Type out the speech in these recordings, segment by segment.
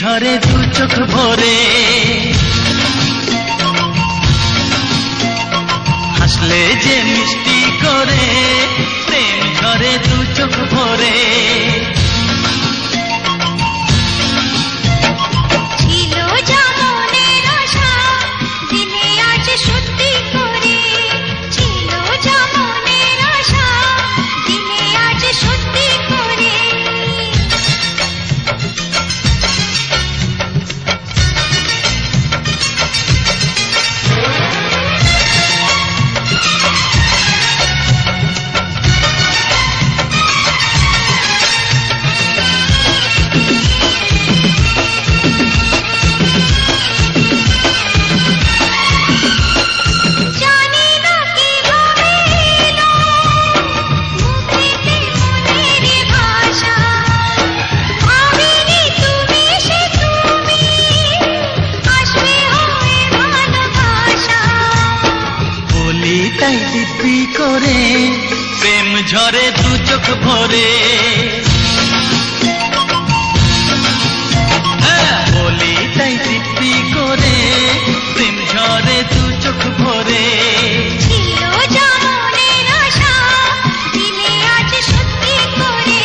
ঝরে দু চোখ ভরে, হাসলে যে মিষ্টি করে, প্রেম ঝরে দু চোখ ভরে। ছিল যা মনের আশা, দিনে আজ সত্যি করে। ছিল যা মনের আশা, দিনে আজ সত্যি করে। দিব্যি করে প্রেম ঝরে দু চোখ ভরে, বলি তাই দিব্যি করে প্রেম ঝরে দু চোখ ভরে। ছিল যা মনের আশা, দিনে আজ সত্যি করে।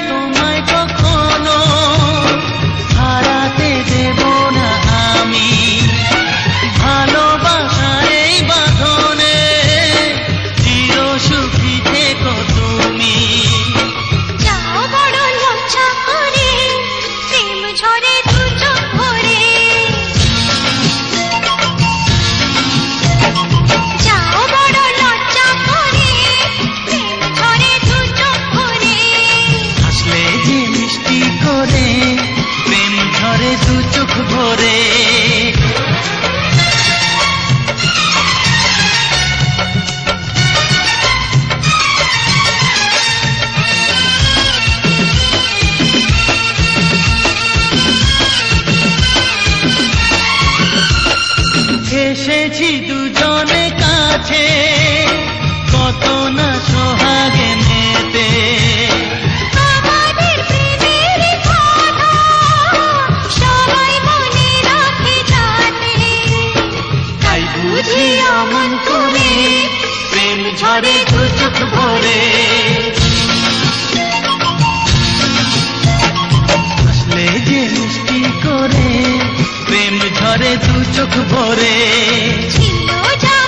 তোমায় কখনো হারাতে দেব না আমি, ভালোবাসার এই বাঁধনে চির সুখী থেকো তুমি। যাও বড় লজ্জা করে, প্রেম ঝরে দু চোখ ভরে। যাও বড় লজ্জা করে, প্রেম ঝরে দু চোখ ভরে। হাসলে যে মিষ্টি করে প্রেম ঝরে দু চোখ ভরে। এসেছি দুজনে কাছে, কত না সোহাগে মেতে। আমাদের প্রেমের কথা সবাই মনে রাখে যাতে, তাই বুঝি অমন করে প্রেম ঝরে দু চোখ ভরে। হাসলে যে মিষ্টি করে প্রেম ঝরে দু চোখ ভরে। ছিল যা